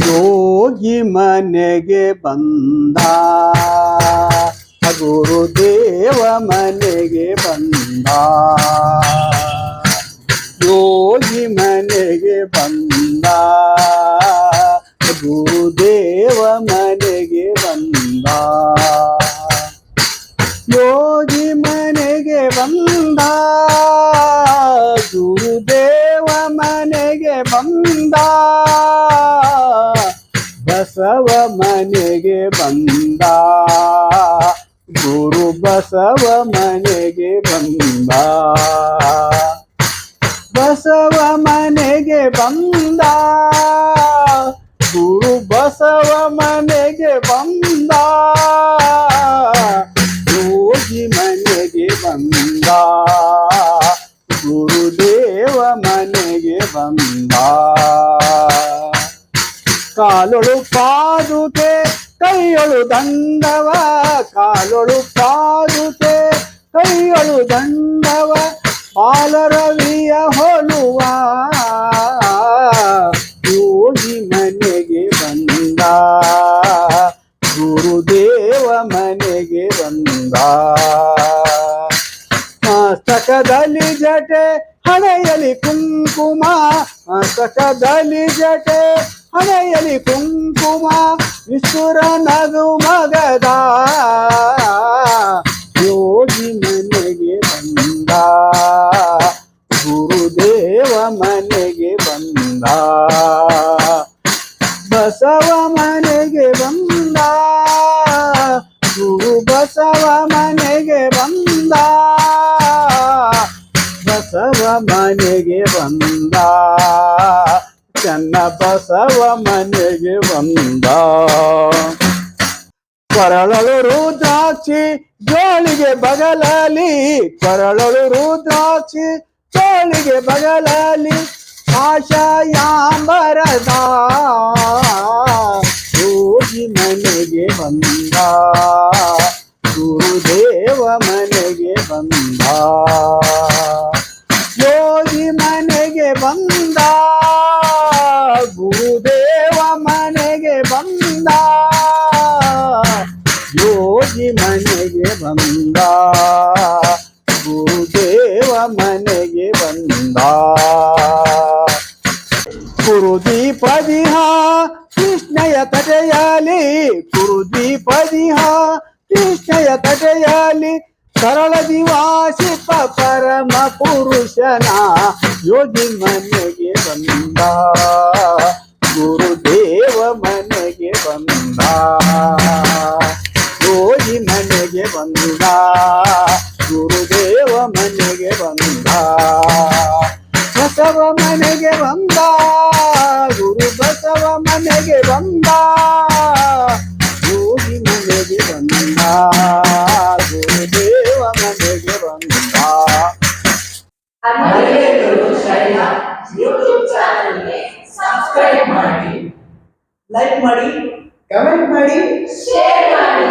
ಯೋಗಿ ಮನೆಗೆ ಬಂದ, ಗುರುದೇವ ಮನೆಗೆ ಬಂದ. ಯೋಗಿ ಮನೆಗೆ ಬಂದ, ಗುರುದೇವ ಮನೆಗೆ ಬಂದ. ಯೋಗಿ ಮನೆಗೆ ಬಂದ, ಗುರುದೇವ ಮನೆಗೆ ಬಂದ. ಬಸವ ಮನೆಗೆ ಬಂದ, ಗುರು ಬಸವ ಮನೆಗೆ ಬಂದ. ಬಸವ ಮನೆಗೆ ಬಂದ, ಗುರು ಬಸವ ಮನೆಗೆ ಬಂದ. ಯೋಗಿ ಮನೆಗೆ ಬಂದ, ಗುರುದೇವ ಮನೆಗೆ ಬಂದ. ಕಾಲೊಳು ಪಾದುಕೆ ಕೈಯೊಳು ದಂಡವ, ಕಾಲೊಳು ಪಾದುಕೆ ಕೈಯೊಳು ದಂಡವ. ಪಾಲರವಿಯ ಹೊಲುವ ಯೋಗಿ ಮನೆಗೆ ಬಂದ, ಗುರುದೇವ ಮನೆಗೆ ಬಂದ. ಮಸ್ತಕದಲ್ಲಿ ಜಟೆ ಹಣೆಯಲಿ ಕುಂಕುಮ, ಮಸ್ತಕದಲ್ಲಿ ಜಟೆ ಹಣೆಯಲಿ ಕುಂಕುಮ. ವಿಸುರ ನಗು ಮಗದ ಯೋಗಿ ಮನೆಗೆ ಬಂದ, ಗುರುದೇವ ಮನೆಗೆ ಬಂದ. ಬಸವ ಮನೆಗೆ ಬಂದ, ಗುರು ಬಸವ ಮನೆಗೆ ಬಂದ. ಬಸವ ಮನೆಗೆ ಬಂದ, ಚನ್ನ ಬಸವ ಮನೆಗೆ ಬಂದ. ಕೊರಳಲು ರುದ್ರಾಕ್ಷಿ ಜೋಳಿಗೆ ಬಗಲಲಿ, ಕೊರಳಲು ರುದ್ರಾಕ್ಷಿ ಜೋಳಿಗೆ ಬಗಲಲಿ. ಆಶಯಾಂಬರದ ಯೋಗಿ ಮನೆಗೆ ಬಂದ, ಗುರುದೇವ ಮನೆಗೆ ಬಂದ. ಯೋಗಿ ಮನೆಗೆ ಬಂದ, ಗುರುದೇವ ಮನೆಗೆ ಬಂದ. ಯೋಗಿ ಮನೆಗೆ ಬಂದ, ಗುರುದೇವ ಮನೆಗೆ ಬಂದ. ಕುರುದೀಪದಿಹ ಕೃಷ್ಣಯ ತಟೆಯಲಿ, ಕುರುದೀಪದಿಹ ಕೃಷ್ಣಯ ತಟೆಯಲಿ. ಸರಳ ದಿವಾಸಿಪ ಪರಮ ಪುರುಷನ ಯೋಗಿ ಮನೆಗೆ ಬಂದ, ಗುರುದೇವ ಮನೆಗೆ ಬಂದ. ಯೋಗಿ ಮನೆಗೆ ಬಂದ, ಗುರುದೇವ ಮನೆಗೆ ಬಂದ. ಬಸವ ಮನೆಗೆ ಬಂದ, ಗುರು ಬಸವ ಮನೆಗೆ ಬಂದ. ಯೋಗಿ ಮನೆಗೆ ಬಂದ, ಗುರುದೇವ ಮನೆಗೆ ಬಂದ. ಯೂಟ್ಯೂಬ್ ಚಾನೆಲ್ಗೆ ಸಬ್ಸ್ಕ್ರೈಬ್ ಮಾಡಿ, ಲೈಕ್ ಮಾಡಿ, ಕಮೆಂಟ್ ಮಾಡಿ, ಶೇರ್ ಮಾಡಿ.